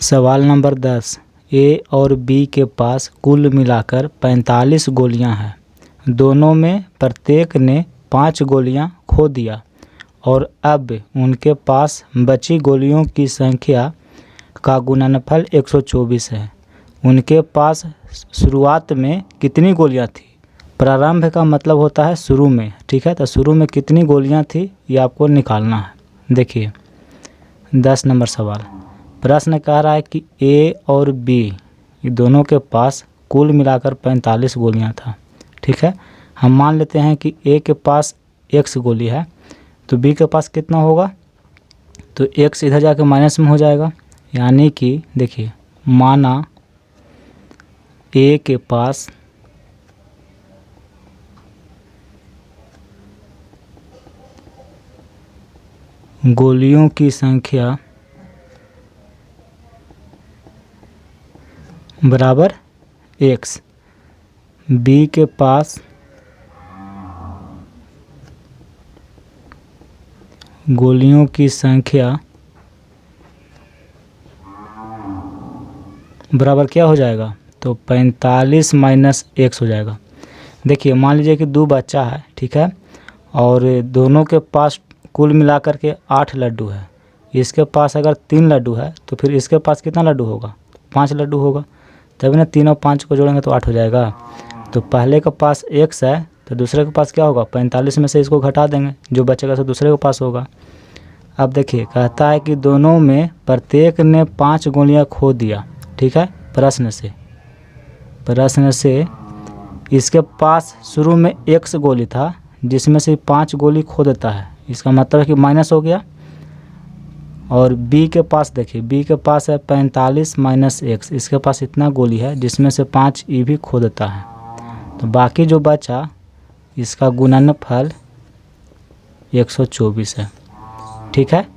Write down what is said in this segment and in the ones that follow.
सवाल नंबर 10। ए और बी के पास कुल मिलाकर 45 गोलियां हैं। दोनों में प्रत्येक ने 5 गोलियां खो दिया और अब उनके पास बची गोलियों की संख्या का गुणनफल 124 है। उनके पास शुरुआत में कितनी गोलियां थी? प्रारंभ का मतलब होता है शुरू में, ठीक है। तो शुरू में कितनी गोलियां थी ये आपको निकालना है। देखिए 10 नंबर सवाल, प्रश्न कह रहा है कि ए और बी ये दोनों के पास कुल मिलाकर 45 गोलियां था, ठीक है। हम मान लेते हैं कि ए के पास x गोली है तो बी के पास कितना होगा, तो x इधर जाके माइनस में हो जाएगा। यानी कि देखिए माना ए के पास गोलियों की संख्या बराबर x, बी के पास गोलियों की संख्या बराबर क्या हो जाएगा, तो 45 माइनस x हो जाएगा। देखिए मान लीजिए कि 2 बच्चा है, ठीक है, और दोनों के पास कुल मिलाकर के 8 लड्डू है। इसके पास अगर 3 लड्डू है तो फिर इसके पास कितना लड्डू होगा, 5 लड्डू होगा। तभी ना 3 और 5 को जोड़ेंगे तो 8 हो जाएगा। तो पहले के पास x है तो दूसरे के पास क्या होगा, 45 में से इसको घटा देंगे, जो बचेगा तो दूसरे के पास होगा। अब देखिए कहता है कि दोनों में प्रत्येक ने 5 गोलियां खो दिया, ठीक है। प्रश्न से इसके पास शुरू में x गोली था जिसमें से 5 गोली खो देता है, इसका मतलब है कि माइनस हो गया। और b के पास देखिए, b के पास है 45 माइनस x, इसके पास इतना गोली है जिसमें से 5 ये भी खो देता है। तो बाकी जो बचा इसका गुणनफल 124 है, ठीक है।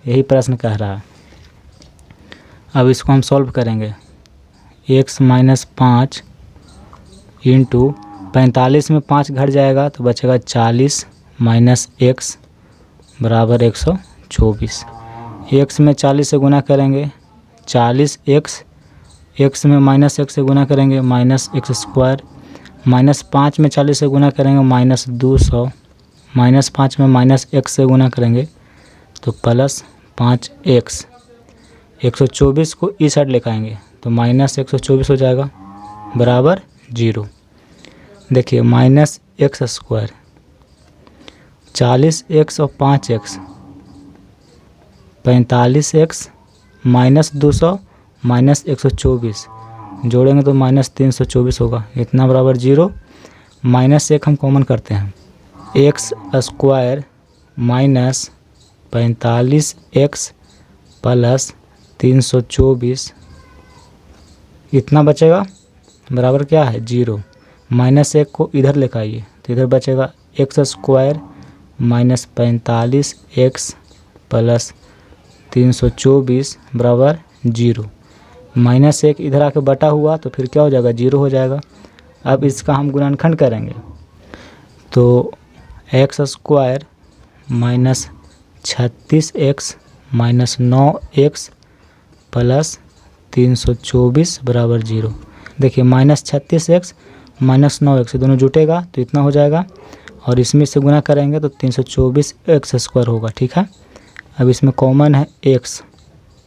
यही प्रश्न कह रहा है। अब इसको हम सॉल्व करेंगे। x माइनस 5 इंटू 45 में 5 घट जाएगा तो बचेगा 40 माइनस x बराबर 124। x में 40 से गुना करेंगे 40x, x में माइनस x से गुना करेंगे माइनस x स्क्वायर, माइनस 5 में 40 से गुना करेंगे माइनस 200, माइनस 5 में माइनस x से गुना करेंगे तो प्लस 5x। 124 को इस साइड लेकर आएंगे तो माइनस 124 हो जाएगा बराबर 0। देखिए माइनस x स्क्वायर 40x और 5x 45x माइनस 200 माइनस 124 जोड़ेंगे तो माइनस 324 होगा, इतना बराबर 0। माइनस 1 हम कॉमन करते हैं, x square minus 45x plus 324 इतना बचेगा बराबर क्या है 0। माइनस 1 को इधर लेकर आइए तो इधर बचेगा x square minus 45x plus 324 बराबर 0। माइनस 1 इधर आके बटा हुआ तो फिर क्या हो जाएगा, 0 हो जाएगा। अब इसका हम गुणनखंड करेंगे तो x square minus 36x minus 9x plus 324 बराबर 0। देखिए माइनस 36x माइनस 9x दोनों जुटेगा तो इतना हो जाएगा और इसमें से गुना करेंगे तो 324 x स्क्वायर होगा, ठीक है। अब इसमें कॉमन है x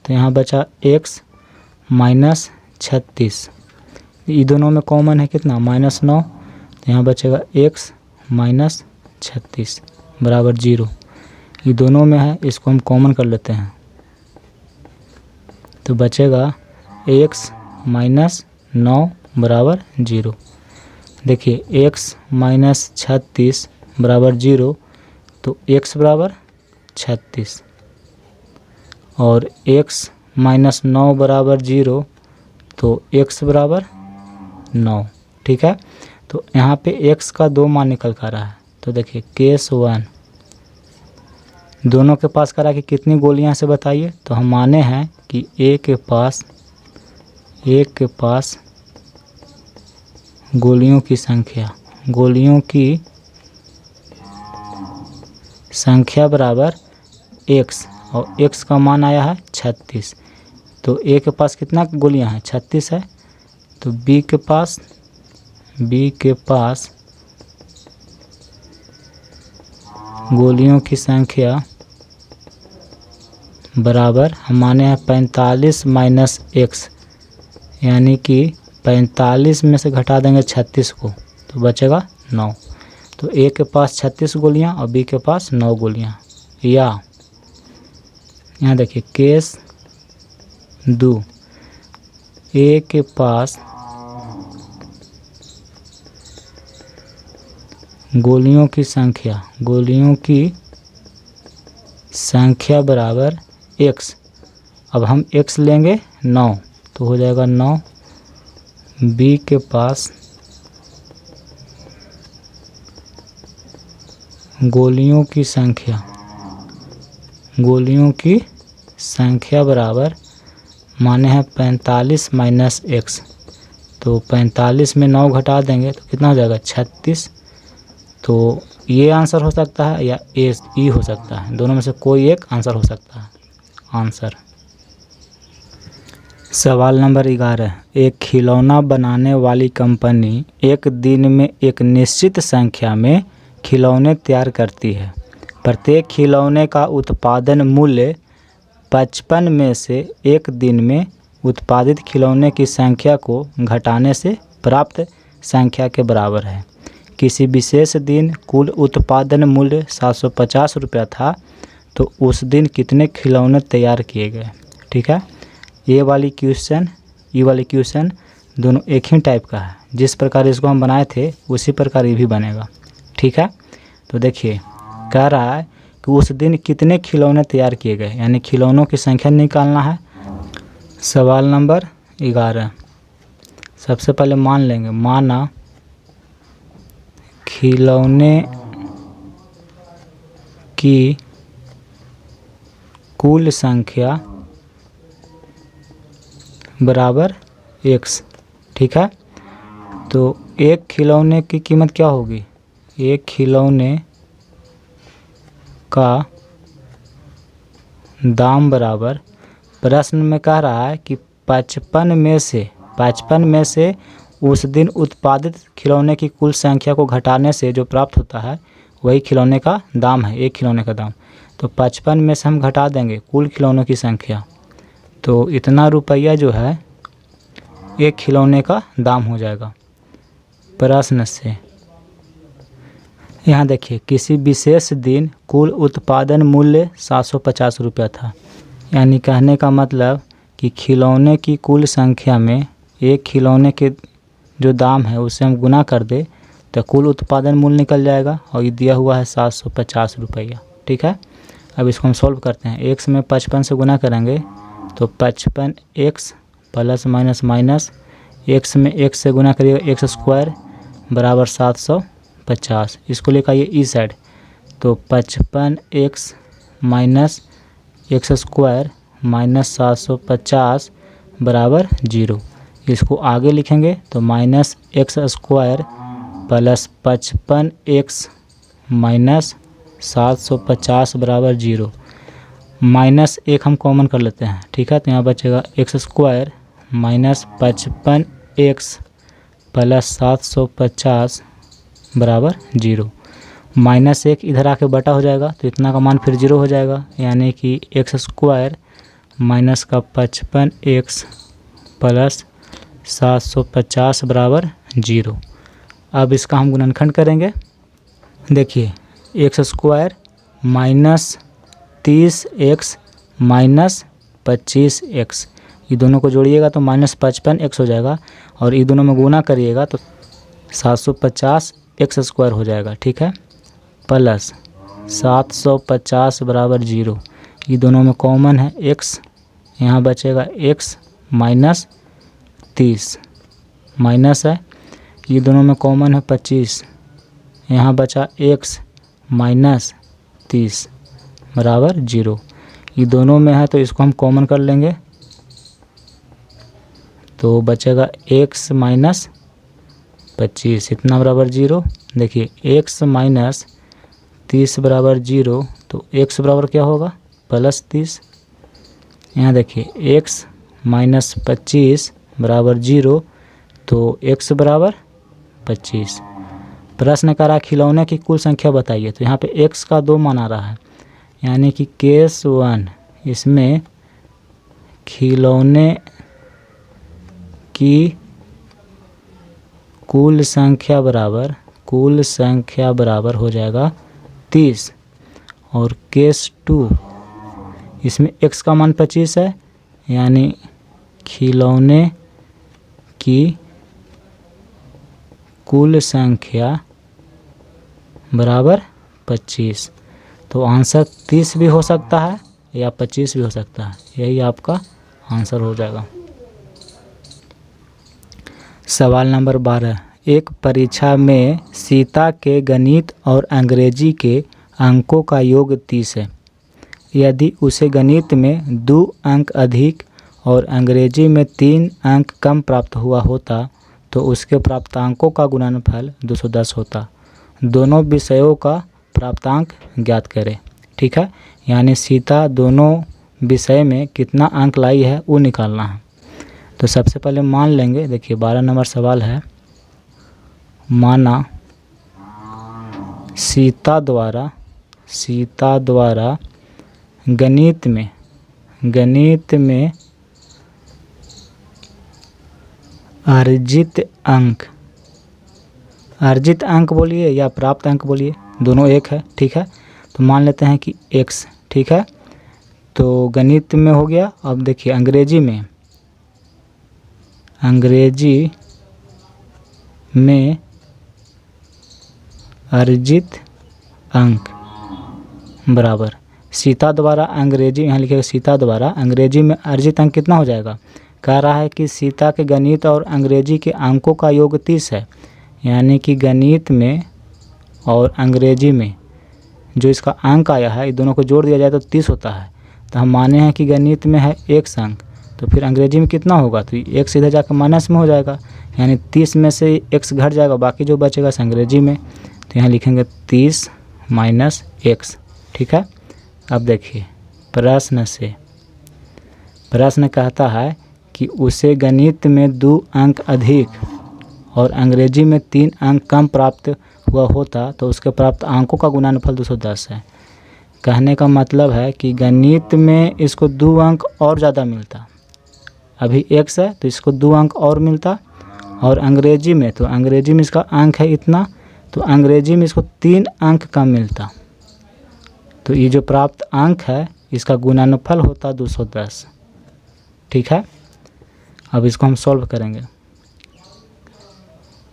तो यहाँ बचा x माइनस 36, ये दोनों में कॉमन है कितना माइनस 9, तो यहाँ बचेगा x माइनस 36 बराबर 0। ये दोनों में है, इसको हम कॉमन कर लेते हैं तो बचेगा x माइनस 9 बराबर 0। देखिए x माइनस 36 बराबर 0 तो x बराबर 36 और x माइनस 9 बराबर 0 तो x बराबर 9, ठीक है। तो यहाँ पे x का 2 मान निकल कर रहा है। तो देखिए केस 1 दोनों के पास करा कि कितनी गोलियां से बताइए, तो हम माने हैं कि a के पास गोलियों की संख्या बराबर x और x का मान आया है 36। तो ए के पास कितना गोलियां हैं, 36 है। तो बी के पास गोलियों की संख्या बराबर, हम माने हैं 45 माइनस एक्स, यानी कि 45 में से घटा देंगे 36 को तो बचेगा 9। तो ए के पास 36 गोलियां और बी के पास 9 गोलियां। या यहाँ देखिए केस 2, ए के पास गोलियों की संख्या बराबर x। अब हम x लेंगे 9 तो हो जाएगा 9। बी के पास गोलियों की संख्या बराबर, माने हैं 45 माइनस एक्स। तो 45 में 9 घटा देंगे तो कितना हो जाएगा, 36। तो ये आंसर हो सकता है या ई हो सकता है, दोनों में से कोई एक आंसर हो सकता है। आंसर सवाल नंबर 11, एक खिलौना बनाने वाली कंपनी एक दिन में एक निश्चित संख्या में खिलौने तैयार करती है। प्रत्येक खिलौने का उत्पादन मूल्य 55 में से एक दिन में उत्पादित खिलौने की संख्या को घटाने से प्राप्त संख्या के बराबर है। किसी विशेष दिन कुल उत्पादन मूल्य 750 रुपया था, तो उस दिन कितने खिलौने तैयार किए गए। ठीक है, ये वाली क्वेश्चन दोनों एक ही टाइप का है। जिस प्रकार इसको हम बनाए थे उसी प्रकार ये भी बनेगा। ठीक है, तो देखिए कह रहा है कि उस दिन कितने खिलौने तैयार किए गए, यानी खिलौनों की संख्या निकालना है। सवाल नंबर 11, सबसे पहले मान लेंगे, माना खिलौने की कुल संख्या बराबर x। ठीक है, तो एक खिलौने की कीमत क्या होगी, एक खिलौने का दाम बराबर, प्रश्न में कह रहा है कि 55 में से उस दिन उत्पादित खिलौने की कुल संख्या को घटाने से जो प्राप्त होता है वही खिलौने का दाम है, एक खिलौने का दाम। तो 55 में से हम घटा देंगे कुल खिलौनों की संख्या, तो इतना रुपया जो है एक खिलौने का दाम हो जाएगा। प्रश्न से यहाँ देखिए, किसी विशेष दिन कुल उत्पादन मूल्य 750 रुपया था, यानी कहने का मतलब कि खिलौने की कुल संख्या में एक खिलौने के जो दाम है उससे हम गुना कर दे तो कुल उत्पादन मूल्य निकल जाएगा, और ये दिया हुआ है 750 रुपया। ठीक है, अब इसको हम सॉल्व करते हैं। x में 55 से गुना करेंगे तो 55x प्लस माइनस x में x से गुना करिएगा x स्क्वायर बराबर 750। इसको लेकर आइए ई साइड, तो 55x minus x square minus 750 बराबर 0। इसको आगे लिखेंगे तो minus x square plus 55x minus 750 बराबर 0। माइनस एक हम कॉमन कर लेते हैं। ठीक है, तो यहाँ बचेगा x square minus 55x plus 750 बराबर 0। माइनस एक इधर आके बटा हो जाएगा तो इतना का मान फिर 0 हो जाएगा, यानी कि एक्स स्क्वायर माइनस का 55x प्लस 750 बराबर 0। अब इसका हम गुणनखंड करेंगे। देखिए x square minus 30x minus 25x, ये दोनों को जोड़िएगा तो माइनस 55x हो जाएगा, और ये दोनों में गुना करिएगा तो 750x स्क्वायर हो जाएगा। ठीक है, प्लस 750 बराबर 0, ये दोनों में कॉमन है x, यहाँ बचेगा x माइनस 30 माइनस है, ये दोनों में कॉमन है 25, यहाँ बचा x माइनस 30 बराबर 0। ये दोनों में है तो इसको हम कॉमन कर लेंगे तो बचेगा x माइनस 25, इतना बराबर 0। देखिए x माइनस 30 बराबर 0, तो x बराबर क्या होगा, प्लस 30। यहाँ देखिए x माइनस 25 बराबर 0, तो x बराबर 25। प्रश्न करा खिलौने की कुल संख्या बताइए, तो यहाँ पे x का 2 मान आ रहा है, यानी कि केस 1 इसमें खिलौने की कुल संख्या बराबर हो जाएगा 30। और केस 2 इसमें x का मान 25 है, यानी खिलौने की कुल संख्या बराबर 25। तो आंसर 30 भी हो सकता है या 25 भी हो सकता है, यही आपका आंसर हो जाएगा। सवाल नंबर 12, एक परीक्षा में सीता के गणित और अंग्रेजी के अंकों का योग 30 है। यदि उसे गणित में 2 अंक अधिक और अंग्रेजी में 3 अंक कम प्राप्त हुआ होता तो उसके प्राप्तांकों का गुणनफल 210 होता। दोनों विषयों का प्राप्तांक ज्ञात करें। ठीक है, यानी सीता दोनों विषय में कितना अंक लाई है वो निकालना है। तो सबसे पहले मान लेंगे, देखिए 12 नंबर सवाल है, माना सीता द्वारा गणित में अर्जित अंक बोलिए या प्राप्त अंक बोलिए, दोनों एक है। ठीक है, तो मान लेते हैं कि x। ठीक है, तो गणित में हो गया। अब देखिए अंग्रेजी में अर्जित अंक बराबर सीता द्वारा अंग्रेजी, यहाँ लिखेगा सीता द्वारा अंग्रेजी में अर्जित अंक कितना हो जाएगा। कह रहा है कि सीता के गणित और अंग्रेजी के अंकों का योग 30 है, यानी कि गणित में और अंग्रेजी में जो इसका अंक आया है, ये दोनों को जोड़ दिया जाए तो 30 होता है। तो हम माने हैं कि गणित में है x अंक, तो फिर अंग्रेजी में कितना होगा, तो x इधर जाकर माइनस में हो जाएगा, यानी 30 में से x घट जाएगा, बाकी जो बचेगा अंग्रेजी में। तो यहाँ लिखेंगे 30 माइनस x। ठीक है, अब देखिए प्रश्न कहता है कि उसे गणित में 2 अंक अधिक और अंग्रेजी में 3 अंक कम प्राप्त हुआ होता तो उसके प्राप्त अंकों का गुणनफल 210 है। कहने का मतलब है कि गणित में इसको 2 अंक और ज़्यादा मिलता, अभी x है तो इसको 2 अंक और मिलता, और अंग्रेजी में इसका अंक है इतना, तो अंग्रेजी में इसको 3 अंक कम मिलता। तो ये जो प्राप्त अंक है इसका गुणनफल होता 210। ठीक है, अब इसको हम सॉल्व करेंगे।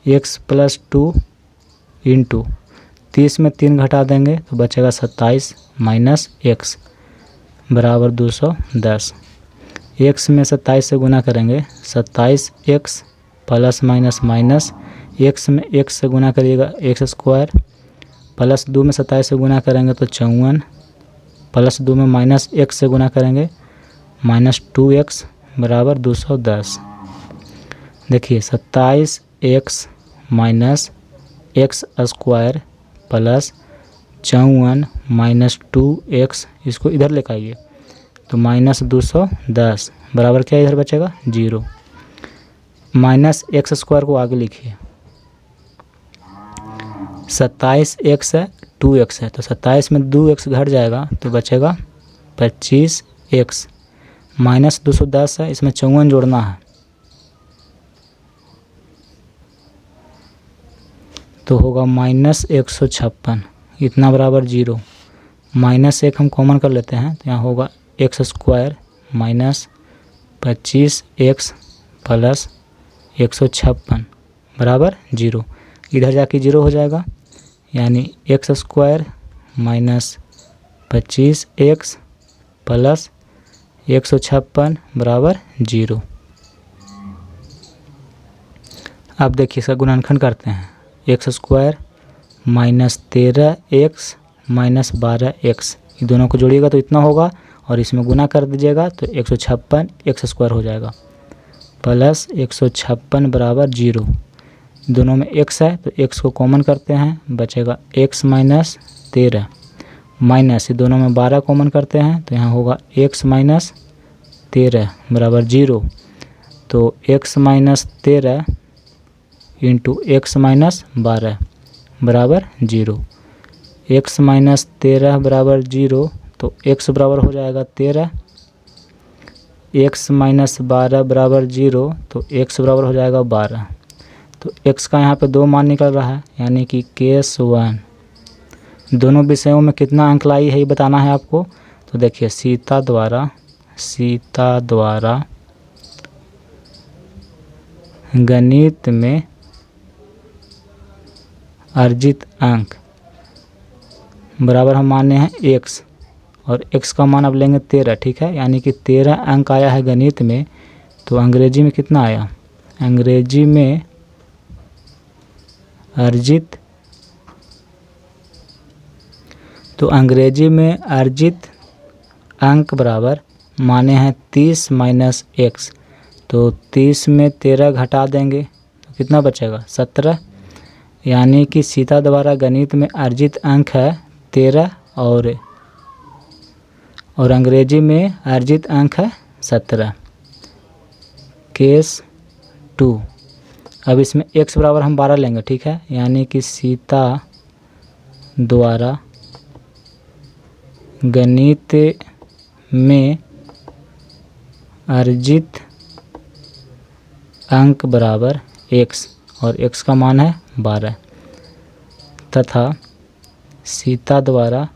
x + 2 इंटू 30 में 3 घटा देंगे तो बचेगा 27 माइनस x बराबर 210। x में 27 से गुना करेंगे, 27x plus minus minus x में x से गुना करिएगा x² प्लस 2 में 27 से गुना करेंगे तो 54 प्लस 2 में माइनस x से गुना करेंगे माइनस 2x बराबर 210। देखिए 27x minus x² plus 54 minus 2x, इसको इधर लेकर आइए तो माइनस 210 बराबर क्या इधर बचेगा 0। माइनस x² को आगे लिखिए, 27x है 2x है, तो 27 में 2x घट जाएगा तो बचेगा 25x। माइनस 210 है, इसमें 54 जोड़ना है तो होगा माइनस 156, इतना बराबर 0। माइनस 1 हम कॉमन कर लेते हैं तो यहाँ होगा x² माइनस 25x प्लस 156 बराबर 0। इधर जाके 0 हो जाएगा, यानी x² माइनस 25x प्लस 156 बराबर 0। अब देखिए इसका गुणनखंड करते हैं, x² minus 13x minus 12x, ये दोनों को जोड़िएगा तो इतना होगा, और इसमें गुना कर दीजिएगा तो 156 x² हो जाएगा प्लस 156 बराबर 0। दोनों में x है तो x को कॉमन करते हैं, बचेगा x माइनस 13 माइनस, ये दोनों में 12 कॉमन करते हैं तो यहाँ होगा x माइनस 13 बराबर 0, तो x minus 13 into x minus 12 बराबर 0। x माइनस 13 बराबर 0, तो x बराबर हो जाएगा 13, x माइनस 12 बराबर 0, तो x बराबर हो जाएगा 12। तो x का यहाँ पे 2 मान निकल रहा है, यानी कि केस 1। दोनों विषयों में कितना अंक लाई है ये बताना है आपको। तो देखिए सीता द्वारा गणित में अर्जित अंक बराबर हम माने हैं x, और x का मान अब लेंगे 13, ठीक है। यानी कि 13 अंक आया है गणित में, तो अंग्रेजी में कितना आया, अंग्रेजी में अर्जित, तो अंग्रेजी में अर्जित अंक बराबर माने हैं 30 माइनस x। तो 30 में 13 घटा देंगे तो कितना बचेगा 17, यानी कि सीता द्वारा गणित में अर्जित अंक है 13 और अंग्रेजी में अर्जित अंक है 17। केस 2। अब इसमें x बराबर हम 12 लेंगे, ठीक है। यानी कि सीता द्वारा गणित में अर्जित अंक बराबर x, और x का मान है 12, तथा सीता द्वारा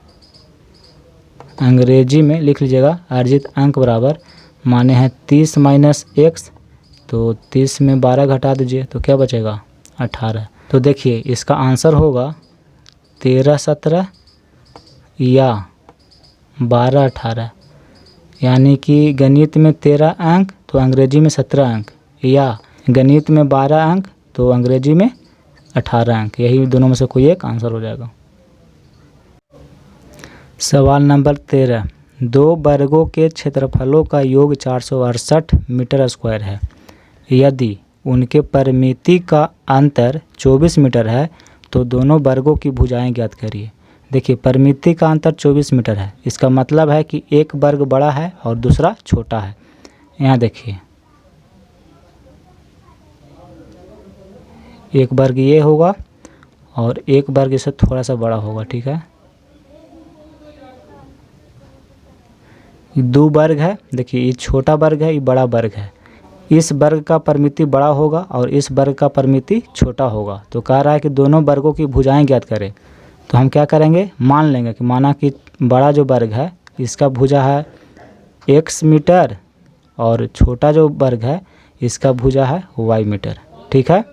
अंग्रेजी में लिख लीजिएगा अर्जित अंक बराबर माने हैं 30 माइनस x, तो 30 में 12 घटा दीजिए तो क्या बचेगा 18। तो देखिए इसका आंसर होगा 13 17 या 12 18, यानी कि गणित में 13 अंक तो अंग्रेजी में 17 अंक, या गणित में 12 अंक तो अंग्रेजी में 18 अंक, यही दोनों में से कोई एक आंसर हो जाएगा। सवाल नंबर 13। 2 वर्गों के क्षेत्रफलों का योग 468 मीटर स्क्वायर है। यदि उनके परिमिति का अंतर 24 मीटर है तो दोनों वर्गों की भुजाएं ज्ञात करिए। देखिए परिमिति का अंतर 24 मीटर है, इसका मतलब है कि एक वर्ग बड़ा है और दूसरा छोटा है। यहाँ देखिए एक वर्ग ये होगा और एक वर्ग इससे थोड़ा सा बड़ा होगा, ठीक है। 2 वर्ग है, देखिए ये छोटा वर्ग है, ये बड़ा वर्ग है। इस वर्ग का परिमिति बड़ा होगा और इस वर्ग का परिमिति छोटा होगा। तो कह रहा है कि दोनों वर्गों की भुजाएं ज्ञात करें। तो हम क्या करेंगे, मान लेंगे कि माना कि बड़ा जो वर्ग है इसका भुजा है x मीटर और छोटा जो वर्ग है इसका भुजा है y मीटर, ठीक है।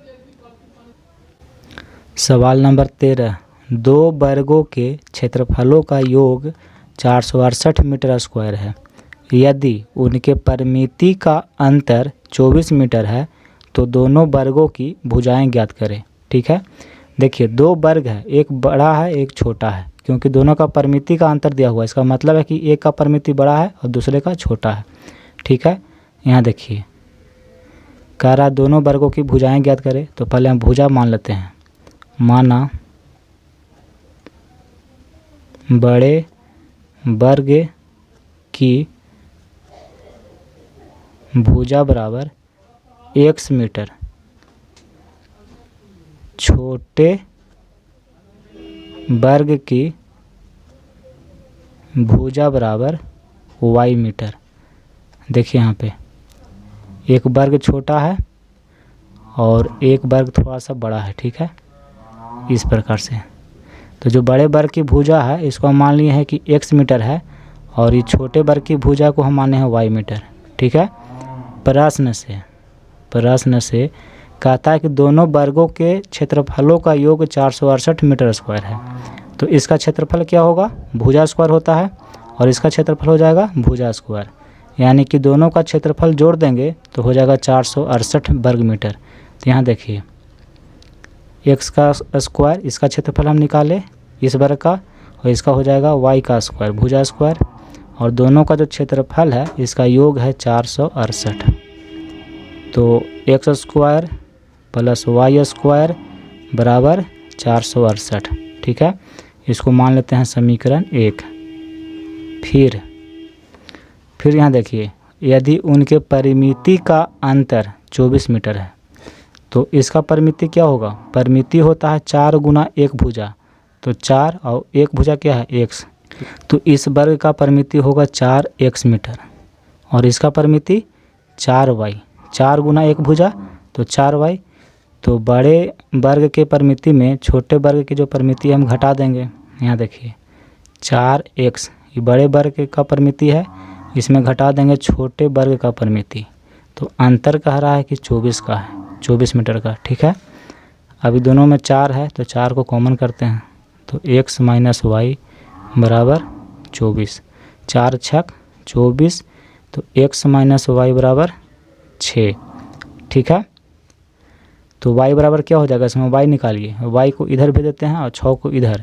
सवाल नंबर 13। 2 वर्गों के क्षेत्रफलों का योग 468 मीटर स्क्वायर है। यदि उनके परिमिति का अंतर 24 मीटर है तो दोनों वर्गों की भुजाएं ज्ञात करें, ठीक है। देखिए 2 वर्ग है, एक बड़ा है एक छोटा है, क्योंकि दोनों का परिमिति का अंतर दिया हुआ है। इसका मतलब है कि एक का परिमिति बड़ा है और दूसरे का छोटा है, ठीक है। यहाँ देखिए कह रहा दोनों वर्गों की भुजाएं ज्ञात करें। तो पहले हम भुजा मान लेते हैं। माना बड़े वर्ग की भुजा बराबर x मीटर, छोटे वर्ग की भुजा बराबर y मीटर। देखिए यहाँ पे एक वर्ग छोटा है और एक वर्ग थोड़ा सा बड़ा है, ठीक है, इस प्रकार से। तो जो बड़े वर्ग की भुजा है इसको हम मान लिए हैं कि x मीटर है और ये छोटे वर्ग की भुजा को हम माने हैं y मीटर, ठीक है। प्रश्न से कहता है कि दोनों वर्गों के क्षेत्रफलों का योग 468 मीटर स्क्वायर है। तो इसका क्षेत्रफल क्या होगा, भुजा स्क्वायर होता है, और इसका क्षेत्रफल हो जाएगा भुजा स्क्वायर, यानी कि दोनों का क्षेत्रफल जोड़ देंगे तो हो जाएगा 468 वर्ग मीटर। तो यहाँ देखिए x का स्क्वायर, इसका क्षेत्रफल हम निकाले इस वर्ग का, और इसका हो जाएगा y का स्क्वायर भुजा स्क्वायर, और दोनों का जो क्षेत्रफल है इसका योग है 468। तो x square plus y square बराबर 468, ठीक है। इसको मान लेते हैं समीकरण 1। फिर यहाँ देखिए यदि उनके परिमिति का अंतर 24 मीटर है तो इसका परिमिति क्या होगा? परिमिति होता है 4 गुना एक भुजा, तो 4 और एक भुजा क्या है? x। तो इस वर्ग का परिमिति होगा 4x मीटर और इसका परिमिति 4y। 4 गुना एक भुजा तो 4y। तो बड़े वर्ग के परिमिति में छोटे वर्ग की जो परिमिति हम घटा देंगे। यहाँ देखिए 4x ये बड़े वर्ग का परिमिति है, इसमें घटा देंगे छोटे वर्ग का परिमिति। तो अंतर कह रहा है कि 24 का है, 24 मीटर का। ठीक है, अभी दोनों में 4 है तो 4 को कॉमन करते हैं तो x माइनस वाई बराबर 24। 4 छक 24 तो x माइनस वाई बराबर 6। ठीक है, तो y बराबर क्या हो जाएगा? इसमें y निकालिए, y को इधर भेज देते हैं और 6 को इधर,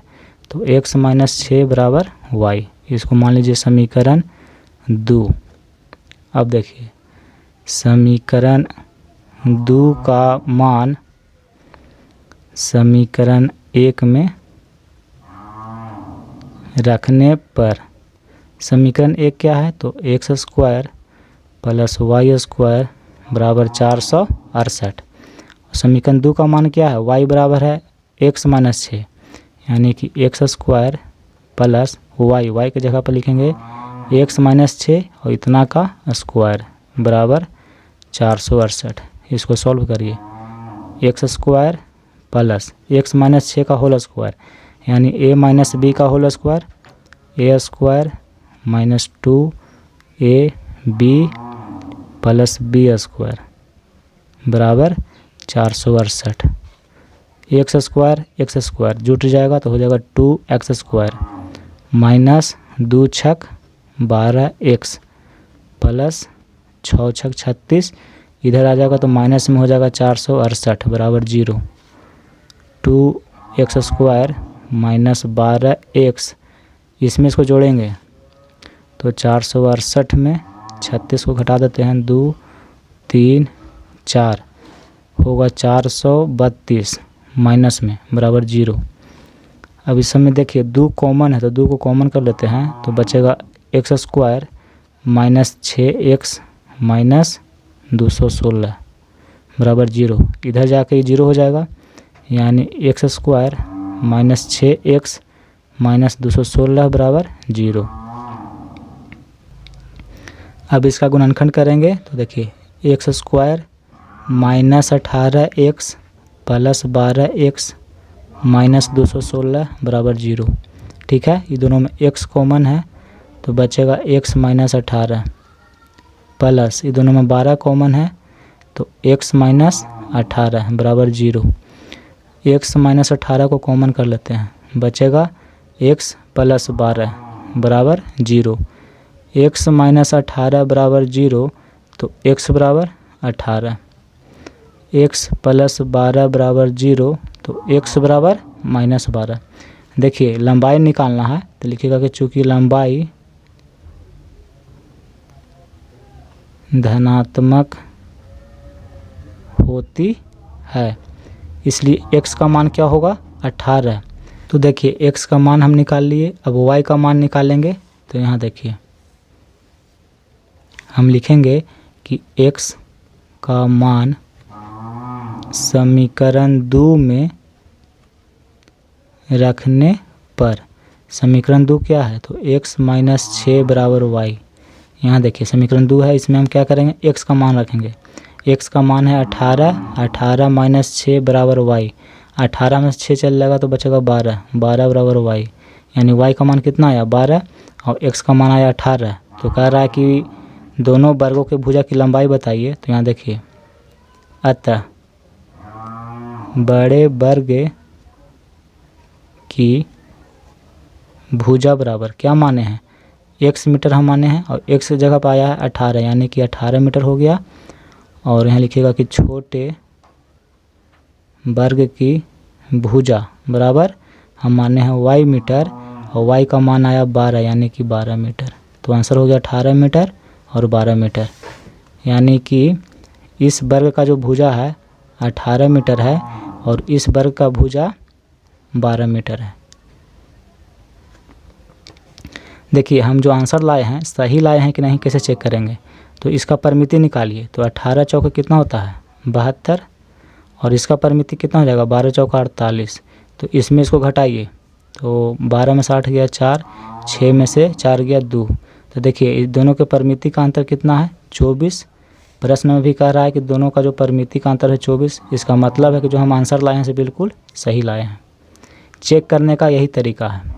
तो x माइनस 6 बराबर y। इसको मान लीजिए समीकरण 2। अब देखिए समीकरण 2 का मान समीकरण 1 में रखने पर समीकरण 1 क्या है? तो x square plus y square बराबर 468। समीकरण 2 का मान क्या है? y बराबर है x माइनस 6, यानी कि एक्स स्क्वायर प्लस y की जगह पर लिखेंगे x माइनस 6 और इतना का स्क्वायर बराबर 468। इसको सॉल्व करिए, x square plus x minus 6 का होल स्क्वायर यानी a माइनस बी का whole square, A square minus 2ab plus B square बराबर 468। एक्स स्क्वायर जुट जाएगा तो हो जाएगा 2x स्क्वायर माइनस 2 छक 12x प्लस 6 छक 36, इधर आ जाएगा तो माइनस में हो जाएगा 468 बराबर 0। 2x स्क्वायर माइनस 12x, इसमें इसको जोड़ेंगे तो 468 में 36 को घटा देते हैं, 2 3 4 होगा 432 माइनस में बराबर 0। अब इस समय देखिए 2 कॉमन है तो 2 को कॉमन कर लेते हैं तो बचेगा x square minus 6x minus 216 बराबर 0। इधर जाके 0 हो जाएगा, यानी x square minus 6x minus 216 बराबर 0। अब इसका गुणनखंड करेंगे तो देखिए x square minus 18x plus 12x minus 216 बराबर 0। ठीक है, ये दोनों में x कॉमन है तो बचेगा x माइनस 18 प्लस ये दोनों में 12 कॉमन है तो x माइनस 18 बराबर 0। x माइनस 18 को कॉमन कर लेते हैं, बचेगा x प्लस 12 बराबर 0। x माइनस 18 बराबर 0 तो x बराबर 18, x प्लस 12 बराबर 0 तो x बराबर माइनस 12। देखिए लंबाई निकालना है तो लिखिएगा कि चूँकि लंबाई धनात्मक होती है इसलिए x का मान क्या होगा? 18। तो देखिए x का मान हम निकाल लिए, अब y का मान निकालेंगे तो यहाँ देखिए हम लिखेंगे कि x का मान समीकरण 2 में रखने पर, समीकरण 2 क्या है? तो x माइनस 6 बराबर y। यहाँ देखिए समीकरण 2 है, इसमें हम क्या करेंगे? x का मान रखेंगे। x का मान है 18, 18 माइनस 6 बराबर y। 18 में 6 चल जाएगा तो बचेगा 12, 12 बराबर y, यानी y का मान कितना आया? 12 और x का मान आया 18। तो कह रहा है कि दोनों वर्गों के भुजा की लंबाई बताइए। तो यहाँ देखिए अतः बड़े वर्ग की भुजा बराबर क्या माने हैं? x मीटर हम माने हैं और x की जगह पर आया है 18, यानी कि 18 मीटर हो गया। और यहाँ लिखिएगा कि छोटे वर्ग की भुजा बराबर हम माने हैं y मीटर और y का मान आया 12, यानी कि 12 मीटर। तो आंसर हो गया 18 मीटर और 12 मीटर, यानी कि इस वर्ग का जो भुजा है 18 मीटर है और इस वर्ग का भुजा 12 मीटर है। देखिए हम जो आंसर लाए हैं सही लाए हैं कि नहीं कैसे चेक करेंगे? तो इसका परिमिति निकालिए। तो 18 चौके कितना होता है 72, और इसका परिमिति कितना हो जाएगा 12 चौका 48। तो इसमें इसको घटाइए, तो 12 में 60 गया 4, 6 में से 4 गया 2। तो देखिए इस दोनों के परिमिति का अंतर कितना है 24। प्रश्न में भी कह रहा है कि दोनों का जो परिमिति का अंतर है 24। इसका मतलब है कि जो हम आंसर लाए हैं से बिल्कुल सही लाए हैं। चेक करने का यही तरीका है।